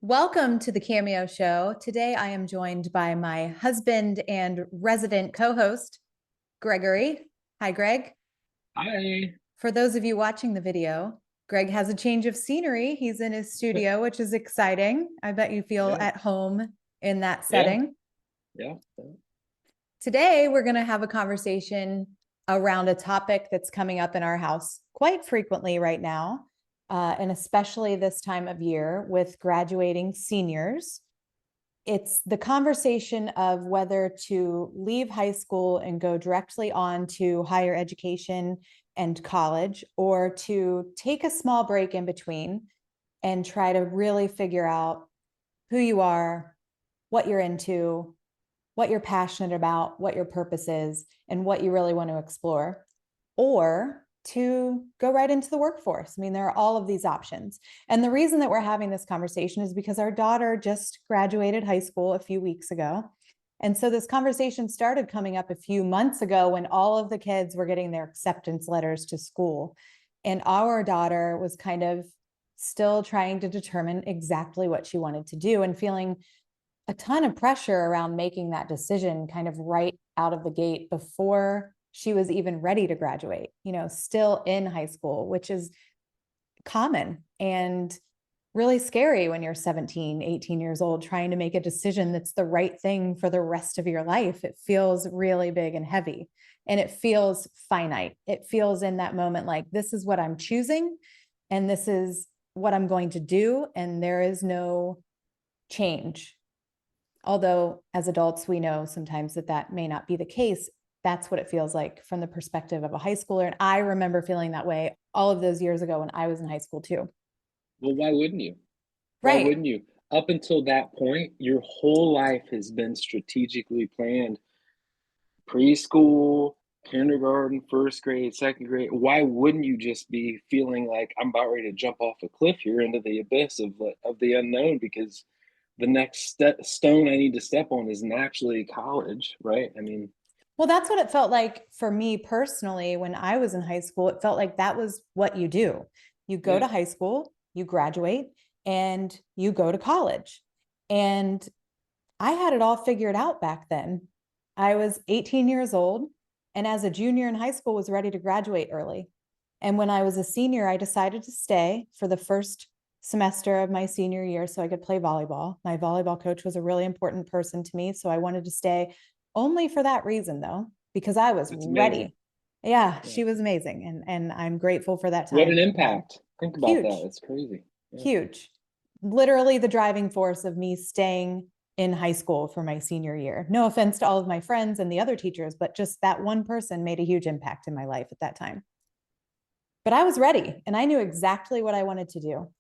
Welcome to the Cameo Show. Today I am joined by my husband and resident co host, Gregory. Hi, Greg. Hi. For those of you watching the video, Greg has a change of scenery. He's in his studio, which is exciting. I bet you feel Yeah, at home in that yeah, setting. yeah. Today, we're going to have a conversation around a topic that's coming up in our house quite frequently right now, and especially this time of year with graduating seniors. It's the conversation of whether to leave high school and go directly on to higher education and college, or to take a small break in between and try to really figure out who you are, what you're into, what you're passionate about, what your purpose is, and what you really want to explore, or to go right into the workforce. I mean, there are all of these options. And the reason that we're having this conversation is because our daughter just graduated high school a few weeks ago. And so this conversation started coming up a few months ago when all of the kids were getting their acceptance letters to school. And our daughter was kind of still trying to determine exactly what she wanted to do and feeling a ton of pressure around making that decision kind of right out of the gate before she was even ready to graduate, still in high school, which is common and really scary when you're 17, 18 years old, trying to make a decision that's the right thing for the rest of your life. It feels really big and heavy, and it feels finite. It feels in that moment like this is what I'm choosing, and this is what I'm going to do, and there is no change. Although as adults, we know sometimes that may not be the case. That's what it feels like from the perspective of a high schooler. And I remember feeling that way all of those years ago when I was in high school too. Well, why wouldn't you? Why Right. wouldn't you? Up until that point, your whole life has been strategically planned. Preschool, kindergarten, first grade, second grade. Why wouldn't you just be feeling like I'm about ready to jump off a cliff here into the abyss of the unknown? Because the next stone I need to step on is naturally college, right? I mean, Well, that's what it felt like for me personally when I was in high school. It felt like that was what you do. You go yeah, to high school, you graduate, and you go to college. And I had it all figured out back then. I was 18 years old, and as a junior in high school was ready to graduate early. And when I was a senior, I decided to stay for the first semester of my senior year so I could play volleyball. My volleyball coach was a really important person to me, so I wanted to stay only for that reason though, because I was that's amazing. ready. Yeah, Yeah. she was amazing, and I'm grateful for that What time an that we had. impact. Think about that. Huge, That's crazy. Yeah. huge. Literally the driving force of me staying in high school for my senior year. No offense to all of my friends and the other teachers, but just that one person made a huge impact in my life at that time. But I was ready and I knew exactly what I wanted to do.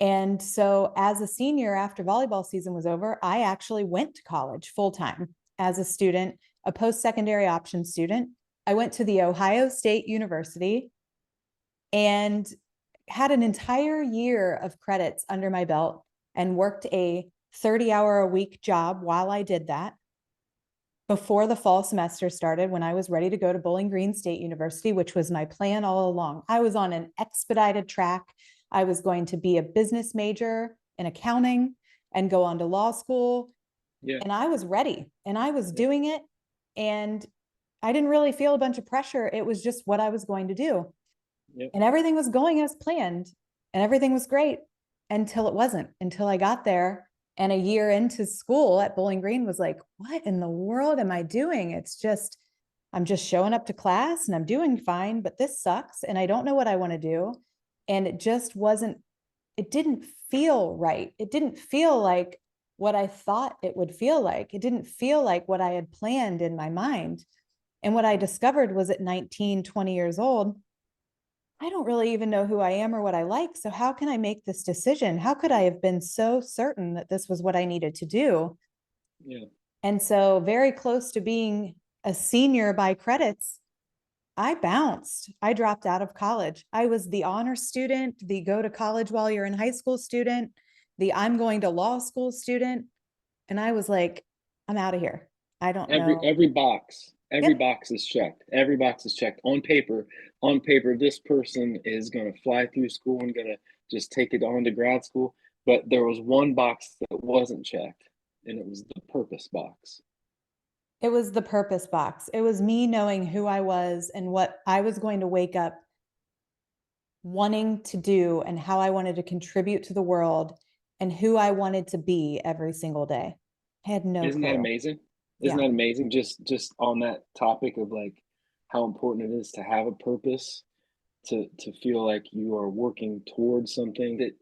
And so, as a senior, after volleyball season was over, I actually went to college full time as a student, a post secondary option student. I went to the Ohio State University and had an entire year of credits under my belt and worked a 30-hour a week job while I did that before the fall semester started, when I was ready to go to Bowling Green State University, which was my plan all along. I was on an expedited track. I was going to be a business major in accounting and go on to law school. Yeah. And I was ready and I was Yeah. doing it. And I didn't really feel a bunch of pressure. It was just what I was going to do. Yeah. And everything was going as planned and everything was great until it wasn't, until I got there. And a year into school at Bowling Green was like, what in the world am I doing? It's just, I'm just showing up to class and I'm doing fine, but this sucks. And I don't know what I want to do. And it just wasn't, it didn't feel right. It didn't feel like what I thought it would feel like. It didn't feel like what I had planned in my mind. And what I discovered was at 19, 20 years old, I don't really even know who I am or what I like. So, how can I make this decision? How could I have been so certain that this was what I needed to do? Yeah. And so, very close to being a senior by credits, I bounced. I dropped out of college. I was the honor student, the go to college while you're in high school student, the I'm going to law school student. And I was like, I'm out of here. I don't Every know. every box, every Yep. box is checked. Every box is checked on paper. On paper, this person is going to fly through school and going to just take it on to grad school. but there was one box that wasn't checked, and it was the purpose box. It was the purpose box. It was me knowing who I was and what I was going to wake up wanting to do and how I wanted to contribute to the world and who I wanted to be every single day. I had no Isn't that clue. amazing? Isn't Yeah. that amazing? Just on that topic of like how important it is to have a purpose, to feel like you are working towards something that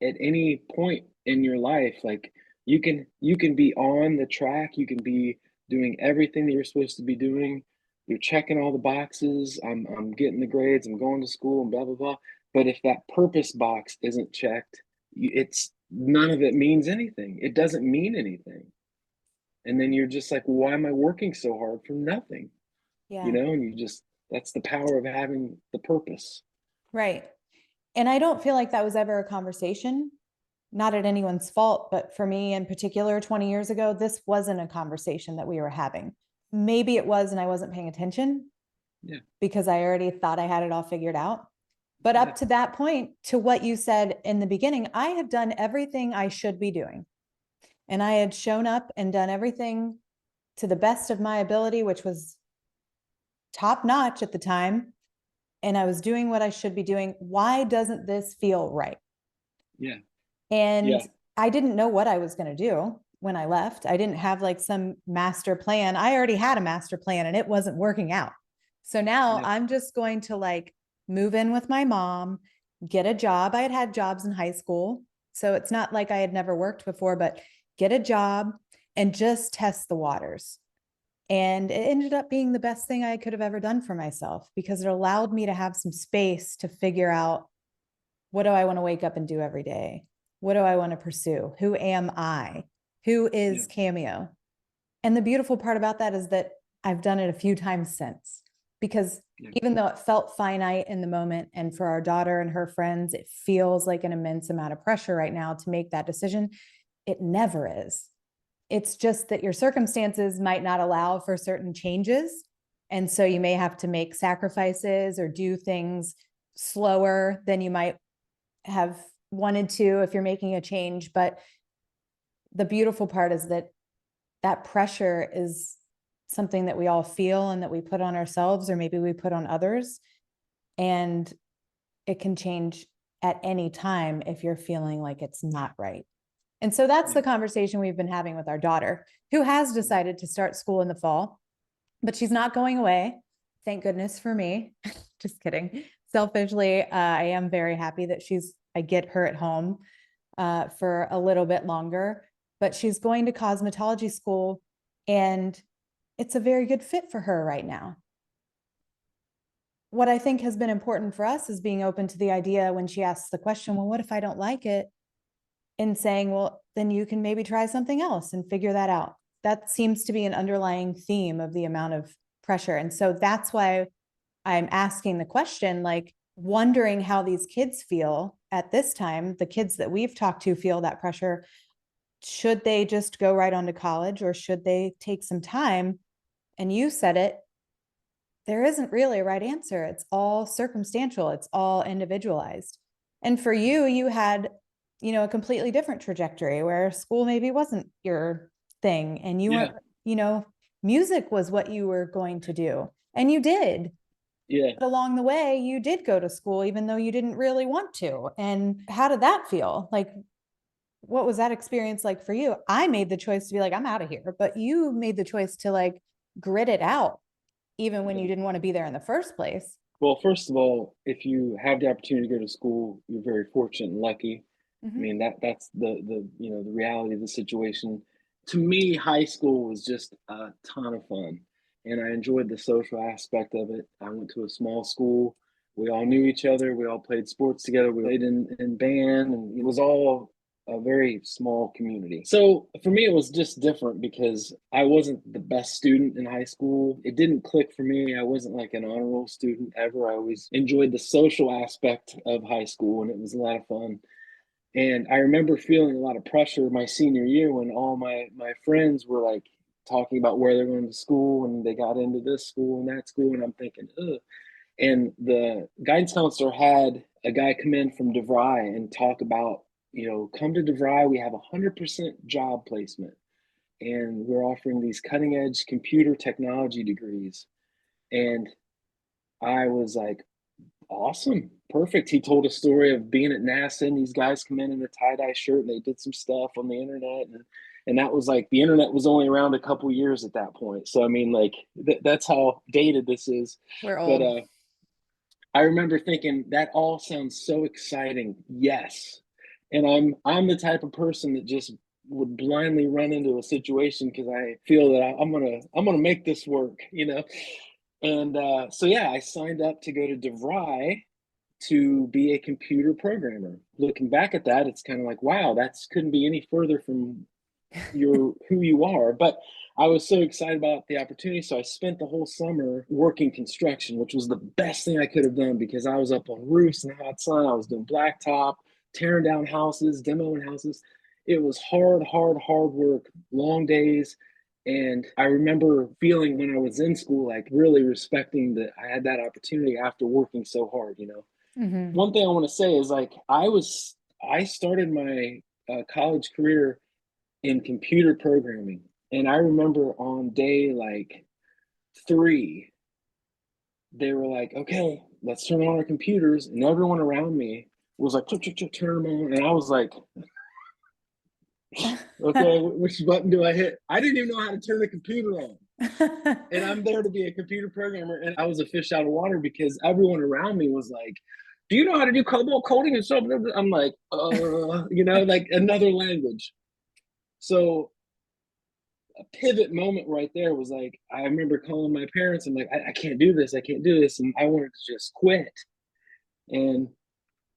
at any point in your life, like you can be on the track, you can be doing everything that you're supposed to be doing. You're checking all the boxes. I'm getting the grades. I'm going to school and blah blah blah. But if that purpose box isn't checked, it's none of it means anything. It doesn't mean anything. And then you're just like, why am I working so hard for nothing? Yeah. And you just that's the power of having the purpose. Right. And I don't feel like that was ever a conversation, not at anyone's fault, but for me in particular, 20 years ago, this wasn't a conversation that we were having. Maybe it was, and I wasn't paying attention Yeah, because I already thought I had it all figured out. But yeah, up to that point, to what you said in the beginning, I had done everything I should be doing. And I had shown up and done everything to the best of my ability, which was top notch at the time. And I was doing what I should be doing. Why doesn't this feel right? yeah, And yeah, I didn't know what I was going to do when I left. I didn't have like some master plan. I already had a master plan and it wasn't working out. So now yeah, I'm just going to like move in with my mom, get a job. I had had jobs in high school. So it's not like I had never worked before, but get a job and just test the waters. And it ended up being the best thing I could have ever done for myself because it allowed me to have some space to figure out, what do I want to wake up and do every day? What do I want to pursue? Who am I? Who yeah, is Cameo? And the beautiful part about that is that I've done it a few times since, because yeah, even though it felt finite in the moment, and for our daughter and her friends, it feels like an immense amount of pressure right now to make that decision. It never is. It's just that your circumstances might not allow for certain changes. And so you may have to make sacrifices or do things slower than you might have wanted to if you're making a change. But the beautiful part is that that pressure is something that we all feel and that we put on ourselves, or maybe we put on others. And it can change at any time if you're feeling like it's not right. And so that's yeah, the conversation we've been having with our daughter, who has decided to start school in the fall, but she's not going away. Thank goodness for me. Just kidding. Selfishly, I am very happy that I get her at home for a little bit longer, but she's going to cosmetology school and it's a very good fit for her right now. What I think has been important for us is being open to the idea when she asks the question, well, what if I don't like it? And saying, well, then you can maybe try something else and figure that out. That seems to be an underlying theme of the amount of pressure. And so that's why I'm asking the question, like wondering how these kids feel at this time. The kids that we've talked to feel that pressure. Should they just go right on to college, or should they take some time? And you said it, there isn't really a right answer. It's all circumstantial. It's all individualized. And for you, you had, a completely different trajectory where school maybe wasn't your thing. And you yeah, were, music was what you were going to do. And you did. yeah. But along the way, you did go to school, even though you didn't really want to. And how did that feel? Like, what was that experience like for you? I made the choice to be like, I'm out of here. But you made the choice to like grit it out even when Yeah. you didn't want to be there in the first place. Well, first of all, if you have the opportunity to go to school, you're very fortunate and lucky. I Mm-hmm. mean, that's the reality of the situation. To me, high school was just a ton of fun, and I enjoyed the social aspect of it. I went to a small school. We all knew each other. We all played sports together. We played in band, and it was all a very small community. So for me, it was just different because I wasn't the best student in high school. It didn't click for me. I wasn't like an honor roll student ever. I always enjoyed the social aspect of high school, and it was a lot of fun. And I remember feeling a lot of pressure my senior year when all my friends were like talking about where they're going to school and they got into this school and that school, and I'm thinking, ugh. And the guidance counselor had a guy come in from DeVry and talk about come to DeVry. We have 100% job placement, and we're offering these cutting edge computer technology degrees. And I was like, awesome, perfect. He told a story of being at NASA, and these guys come in a tie-dye shirt, and they did some stuff on the internet, and that was like, the internet was only around a couple years at that point. So I mean, like, that's how dated this is. We're But old. I remember thinking that all sounds so exciting. Yes. And I'm the type of person that just would blindly run into a situation because I feel that I'm gonna make this work, And so yeah, I signed up to go to DeVry to be a computer programmer. Looking back at that, it's kind of like, wow, that's couldn't be any further from who you are. But I was so excited about the opportunity, so I spent the whole summer working construction, which was the best thing I could have done because I was up on roofs in the hot sun. I was doing blacktop, tearing down houses, demoing houses. It was hard work, long days. And I remember feeling when I was in school, like really respecting that I had that opportunity after working so hard. Mm-hmm. One thing I want to say is like I started my college career in computer programming. And I remember on day like 3, they were like, okay, let's turn on our computers. And everyone around me was like, turn them on. And I was like, okay, which button do I hit? I didn't even know how to turn the computer on. And I'm there to be a computer programmer. And I was a fish out of water because everyone around me was like, do you know how to do cobalt coding and stuff? I'm like, like another language. So a pivot moment right there was like, I remember calling my parents. I'm like, I can't do this. I can't do this. And I wanted to just quit. And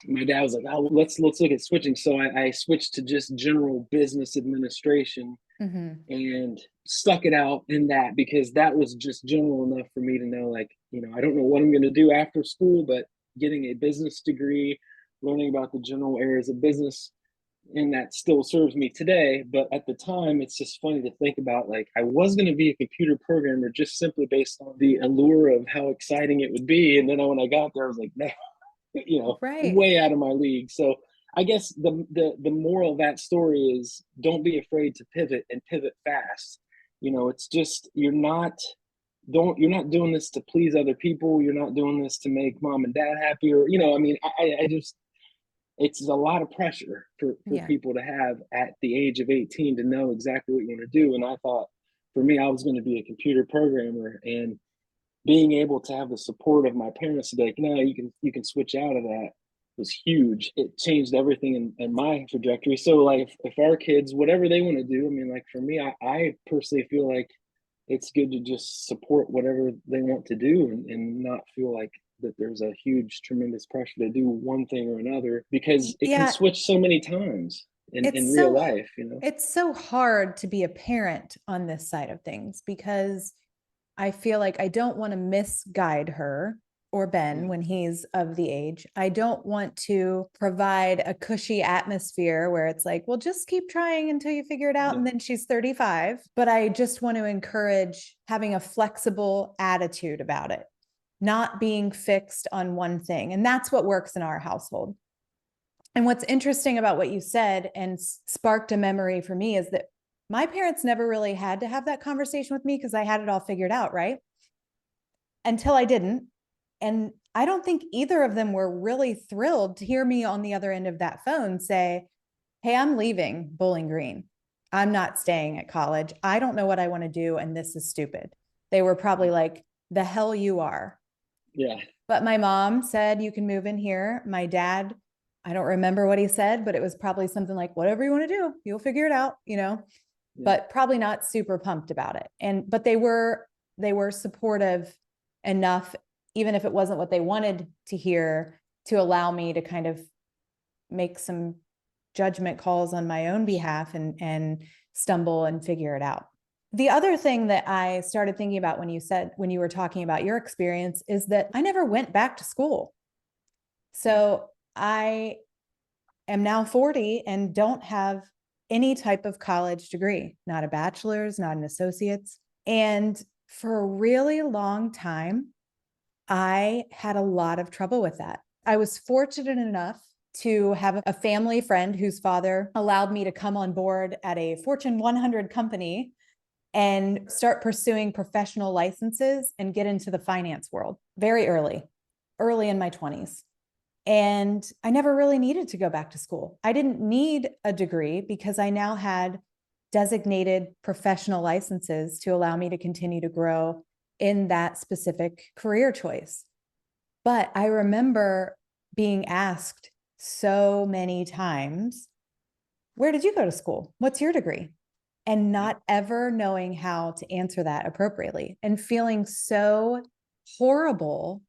my dad was like, oh, let's look at switching. So I switched to just general business administration Mm-hmm. and stuck it out in that because that was just general enough for me to know, like, I don't know what I'm going to do after school, but getting a business degree, learning about the general areas of business, and that still serves me today. But at the time, it's just funny to think about, like, I was going to be a computer programmer just simply based on the allure of how exciting it would be. And then when I got there, I was like, no, Right. way out of my league. So I guess the moral of that story is don't be afraid to pivot and pivot fast. It's just you're not doing this to please other people. You're not doing this to make mom and dad happy, or I mean, I just it's a lot of pressure for Yeah. people to have at the age of 18 to know exactly what you want to do. And I thought for me, I was going to be a computer programmer, and being able to have the support of my parents to be like, no, you can switch out of that was huge. It changed everything in my trajectory. So like if our kids, whatever they want to do, I mean, like for me, I personally feel like it's good to just support whatever they want to do, and not feel like that there's a huge, tremendous pressure to do one thing or another because it can Yeah. switch so many times in It's real so life. it's so hard to be a parent on this side of things because I feel like I don't want to misguide her or Ben Yeah. when he's of the age. I don't want to provide a cushy atmosphere where it's like, well, just keep trying until you figure it out. Yeah. And then she's 35. But I just want to encourage having a flexible attitude about it, not being fixed on one thing. And that's what works in our household. And what's interesting about what you said and sparked a memory for me is that my parents never really had to have that conversation with me because I had it all figured out, right? Until I didn't. And I don't think either of them were really thrilled to hear me on the other end of that phone say, hey, I'm leaving Bowling Green. I'm not staying at college. I don't know what I want to do. And this is stupid. They were probably like, the hell you are. Yeah. But my mom said, you can move in here. My dad, I don't remember what he said, but it was probably something like, whatever you want to do, you'll figure it out, Yeah. but probably not super pumped about it. But they were supportive enough, even if it wasn't what they wanted to hear, to allow me to kind of make some judgment calls on my own behalf and stumble and figure it out. The other thing that I started thinking about when you were talking about your experience is that I never went back to school. So I am now 40 and don't have any type of college degree, not a bachelor's, not an associate's. And for a really long time, I had a lot of trouble with that. I was fortunate enough to have a family friend whose father allowed me to come on board at a Fortune 100 company and start pursuing professional licenses and get into the finance world very early in my 20s. And I never really needed to go back to school. I didn't need a degree because I now had designated professional licenses to allow me to continue to grow in that specific career choice. But I remember being asked so many times, where did you go to school? What's your degree? And not ever knowing how to answer that appropriately and feeling so horrible.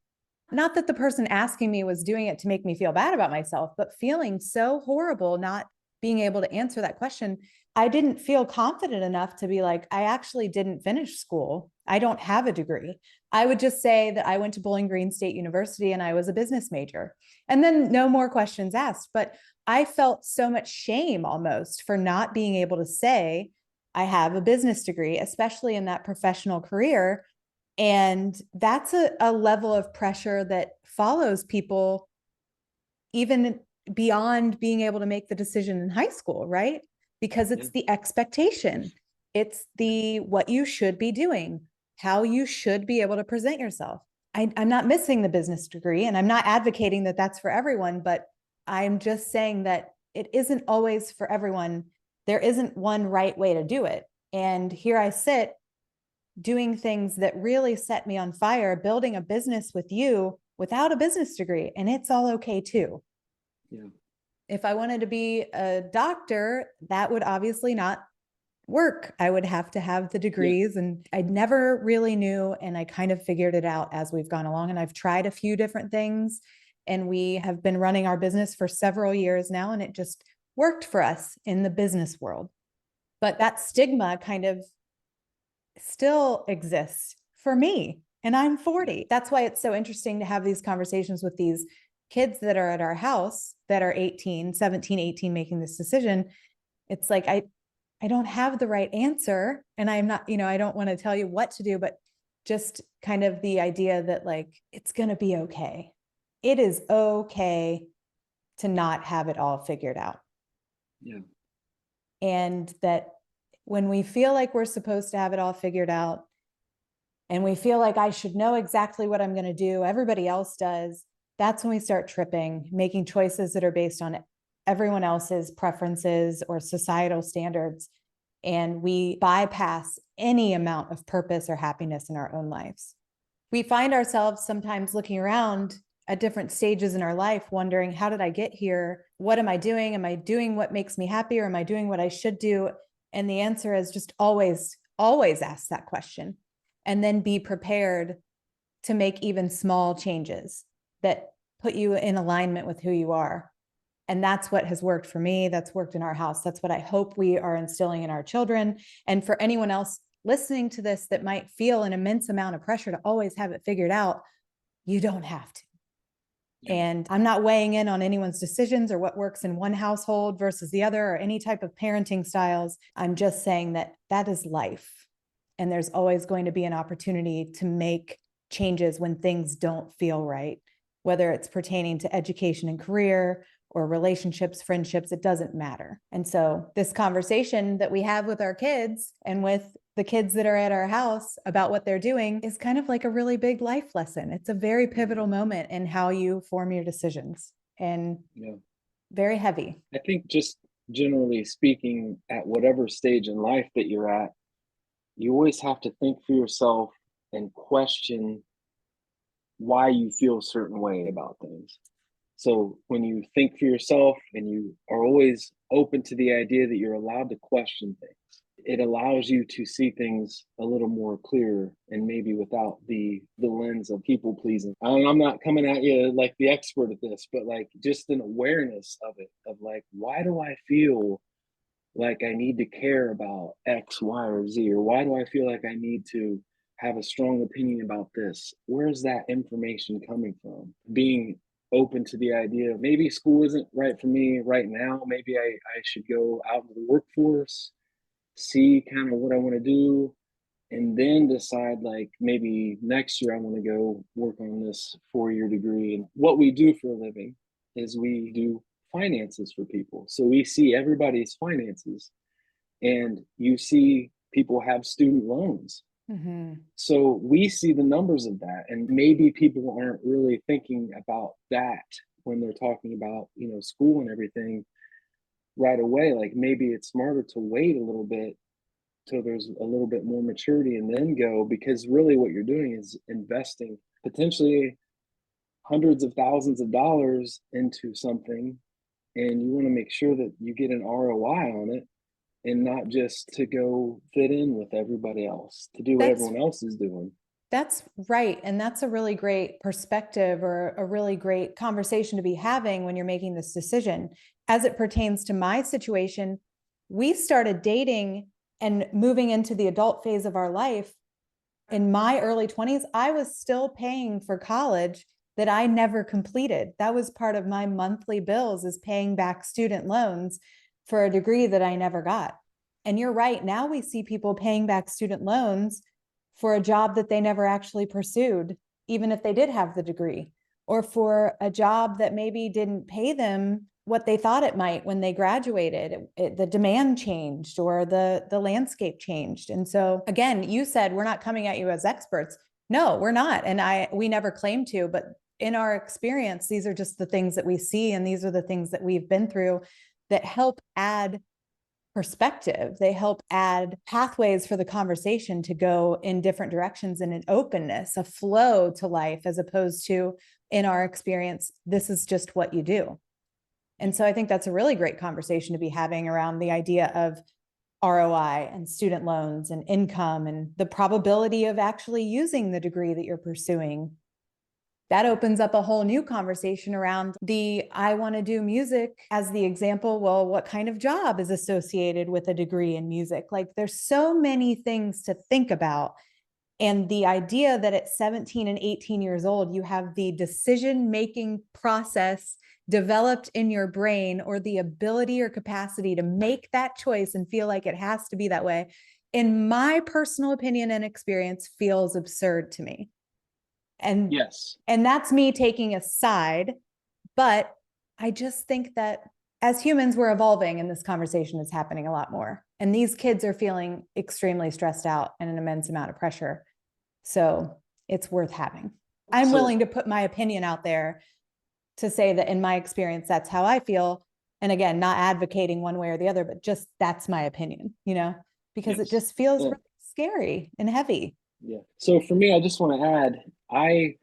Not that the person asking me was doing it to make me feel bad about myself, but feeling so horrible not being able to answer that question. I didn't feel confident enough to be like, I actually didn't finish school. I don't have a degree. I would just say that I went to Bowling Green State University and I was a business major. And then no more questions asked. But I felt so much shame almost for not being able to say, I have a business degree, especially in that professional career. And that's a level of pressure that follows people even beyond being able to make the decision in high school, right? Because it's the expectation. It's the what you should be doing, how you should be able to present yourself. I'm not missing the business degree, and I'm not advocating that that's for everyone, but I'm just saying that it isn't always for everyone. There isn't one right way to do it. And here I sit doing things that really set me on fire, building a business with you without a business degree. And it's all okay too. Yeah. If I wanted to be a doctor, that would obviously not work. I would have to have the degrees, and I never really knew. And I kind of figured it out as we've gone along. And I've tried a few different things, and we have been running our business for several years now, and it just worked for us in the business world. But that stigma kind of still exists for me, and I'm 40. That's why it's so interesting to have these conversations with these kids that are at our house that are 18, 17, 18, making this decision. It's like, I don't have the right answer, and I'm not, I don't want to tell you what to do, but just kind of the idea that like, it's going to be okay. It is okay to not have it all figured out. Yeah. And that when we feel like we're supposed to have it all figured out, and we feel like I should know exactly what I'm going to do, everybody else does, that's when we start tripping, making choices that are based on everyone else's preferences or societal standards. And we bypass any amount of purpose or happiness in our own lives. We find ourselves sometimes looking around at different stages in our life, wondering, how did I get here? What am I doing? Am I doing what makes me happy, or am I doing what I should do? And the answer is just always ask that question, and then be prepared to make even small changes that put you in alignment with who you are. And that's what has worked for me. That's worked in our house. That's what I hope we are instilling in our children. And for anyone else listening to this that might feel an immense amount of pressure to always have it figured out, you don't have to. Yeah. And I'm not weighing in on anyone's decisions or what works in one household versus the other, or any type of parenting styles. I'm just saying that that is life. And there's always going to be an opportunity to make changes when things don't feel right, whether it's pertaining to education and career or relationships, friendships, it doesn't matter. And so this conversation that we have with our kids and with the kids that are at our house about what they're doing is kind of like a really big life lesson. It's a very pivotal moment in how you form your decisions, and very heavy. I think just generally speaking, at whatever stage in life that you're at, you always have to think for yourself and question why you feel a certain way about things. So when you think for yourself and you are always open to the idea that you're allowed to question things, it allows you to see things a little more clear, and maybe without the lens of people pleasing. I'm not coming at you like the expert at this, but like just an awareness of it, of like, why do I feel like I need to care about X, Y, or Z? Or why do I feel like I need to have a strong opinion about this? Where's that information coming from? Being open to the idea of maybe school isn't right for me right now. Maybe I should go out into the workforce, see kind of what I want to do, and then decide like maybe next year I want to go work on this 4-year degree. And what we do for a living is we do finances for people. So we see everybody's finances, and you see people have student loans. Mm-hmm. So we see the numbers of that, and maybe people aren't really thinking about that when they're talking about, school and everything right away. Like maybe it's smarter to wait a little bit till there's a little bit more maturity and then go, because really what you're doing is investing potentially hundreds of thousands of dollars into something, and you want to make sure that you get an ROI on it, and not just to go fit in with everybody else, to do what That's everyone else is doing. That's right. And that's a really great perspective, or a really great conversation to be having when you're making this decision. As it pertains to my situation, we started dating and moving into the adult phase of our life. In my early 20s, I was still paying for college that I never completed. That was part of my monthly bills, is paying back student loans for a degree that I never got. And you're right. Now we see people paying back student loans for a job that they never actually pursued, even if they did have the degree, or for a job that maybe didn't pay them what they thought it might when they graduated. The demand changed, or the landscape changed. And so again, you said we're not coming at you as experts. No, we're not. And we never claim to, but in our experience, these are just the things that we see. And these are the things that we've been through that help add perspective. They help add pathways for the conversation to go in different directions, and an openness, a flow to life, as opposed to, in our experience, this is just what you do. And so I think that's a really great conversation to be having around the idea of ROI and student loans and income and the probability of actually using the degree that you're pursuing. That opens up a whole new conversation around I want to do music as the example. Well, what kind of job is associated with a degree in music? Like there's so many things to think about. And the idea that at 17 and 18 years old, you have the decision-making process developed in your brain, or the ability or capacity to make that choice and feel like it has to be that way, in my personal opinion and experience, feels absurd to me. And Yes. And that's me taking a side, but I just think that as humans, we're evolving, and this conversation is happening a lot more. And these kids are feeling extremely stressed out and an immense amount of pressure. So it's worth having. I'm willing to put my opinion out there to say that in my experience, that's how I feel. And again, not advocating one way or the other, but just that's my opinion, because Yes. it just feels Yeah. really scary and heavy. Yeah. So for me, I just want to add, I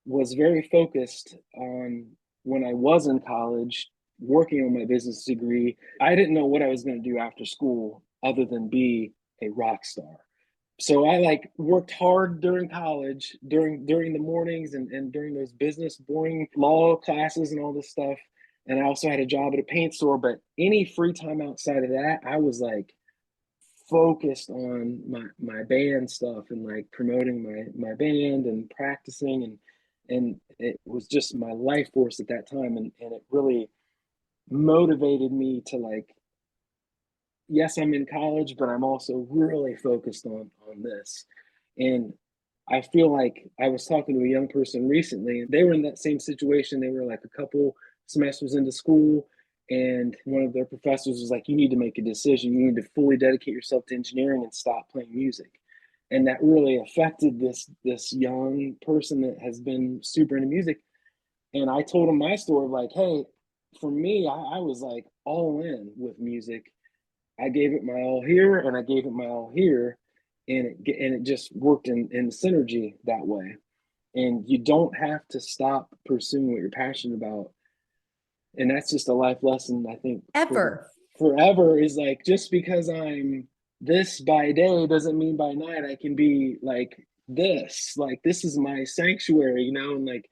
was very focused on, when I was in college working on my business degree, I didn't know what I was going to do after school other than be a rock star. So I like worked hard during college, during the mornings, and during those business boring law classes and all this stuff. And I also had a job at a paint store, but any free time outside of that, I was like focused on my band stuff, and like promoting my band and practicing, and it was just my life force at that time, and it really motivated me to, like, yes, I'm in college, but I'm also really focused on this. And I feel like I was talking to a young person recently, and they were in that same situation. They were like a couple semesters into school, and one of their professors was like, "You need to make a decision. You need to fully dedicate yourself to engineering and stop playing music." And that really affected this young person that has been super into music. And I told him my story of like, "Hey, for me, I was like all in with music. I gave it my all here, and I gave it my all here, and it just worked in synergy that way. And you don't have to stop pursuing what you're passionate about. And that's just a life lesson, I think, Ever. forever, is like, just because I'm this by day doesn't mean by night I can be like this. Like, this is my sanctuary, and like,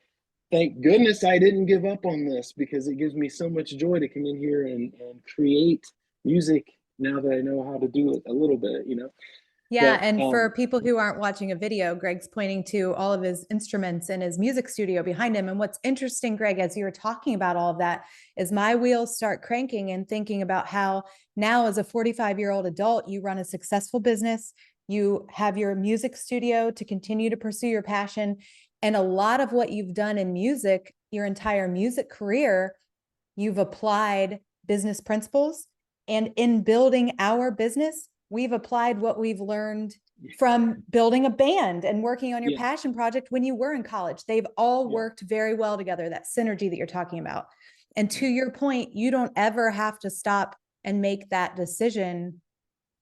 thank goodness I didn't give up on this, because it gives me so much joy to come in here and create music now that I know how to do it a little bit. Yeah. But And for people who aren't watching a video, Greg's pointing to all of his instruments in his music studio behind him. And what's interesting, Greg, as you were talking about all of that, is my wheels start cranking and thinking about how now, as a 45-year-old adult, you run a successful business, you have your music studio to continue to pursue your passion. And a lot of what you've done in music, your entire music career, you've applied business principles. And in building our business, we've applied what we've learned from building a band and working on your passion project when you were in college. They've all worked very well together, that synergy that you're talking about. And to your point, you don't ever have to stop and make that decision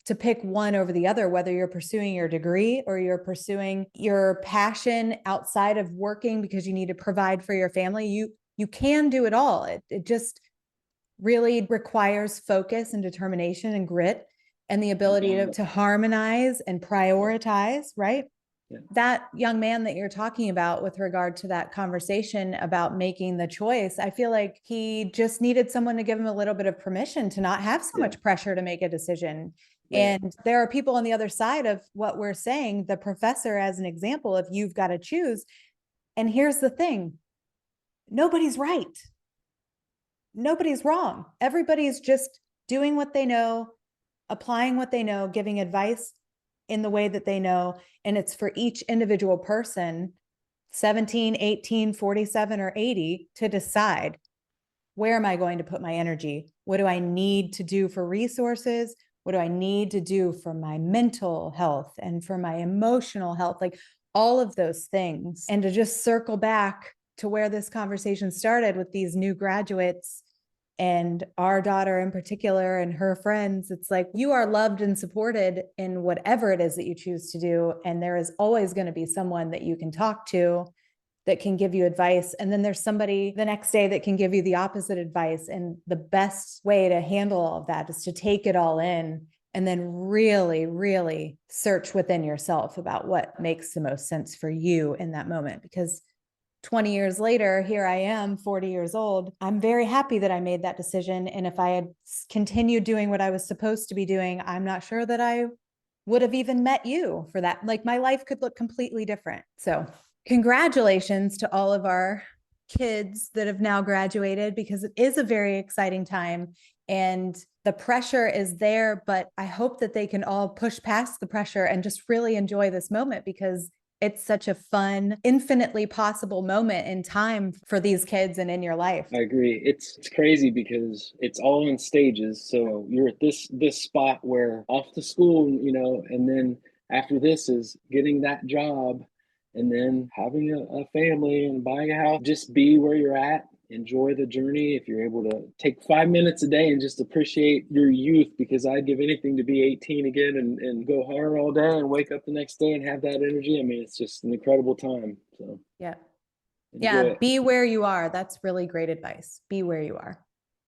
to pick one over the other, whether you're pursuing your degree or you're pursuing your passion outside of working because you need to provide for your family. You can do it all. It just really requires focus and determination and grit and the ability to harmonize and prioritize, right? Yeah. That young man that you're talking about with regard to that conversation about making the choice, I feel like he just needed someone to give him a little bit of permission to not have so much pressure to make a decision. And there are people on the other side of what we're saying, the professor as an example of you've got to choose. And here's the thing, nobody's right. Nobody's wrong. Everybody's just doing what they know, applying what they know, giving advice in the way that they know. And it's for each individual person, 17, 18, 47, or 80, to decide, where am I going to put my energy? What do I need to do for resources? What do I need to do for my mental health and for my emotional health? Like all of those things. And to just circle back to where this conversation started with these new graduates and our daughter in particular and her friends, it's like you are loved and supported in whatever it is that you choose to do. And there is always going to be someone that you can talk to that can give you advice. And then there's somebody the next day that can give you the opposite advice. And the best way to handle all of that is to take it all in and then really, really search within yourself about what makes the most sense for you in that moment. Because 20 years later, here I am, 40 years old. I'm very happy that I made that decision. And if I had continued doing what I was supposed to be doing, I'm not sure that I would have even met you for that. Like my life could look completely different. So congratulations to all of our kids that have now graduated, because it is a very exciting time and the pressure is there, but I hope that they can all push past the pressure and just really enjoy this moment, because it's such a fun, infinitely possible moment in time for these kids and in your life. I agree. It's crazy because it's all in stages. So you're at this spot where off to school, and then after this is getting that job, and then having a family and buying a house. Just be where you're at. Enjoy the journey. If you're able to take 5 minutes a day and just appreciate your youth, because I'd give anything to be 18 again and go hard all day and wake up the next day and have that energy. I mean, it's just an incredible time. So yeah. enjoy it. Be where you are. That's really great advice. Be where you are.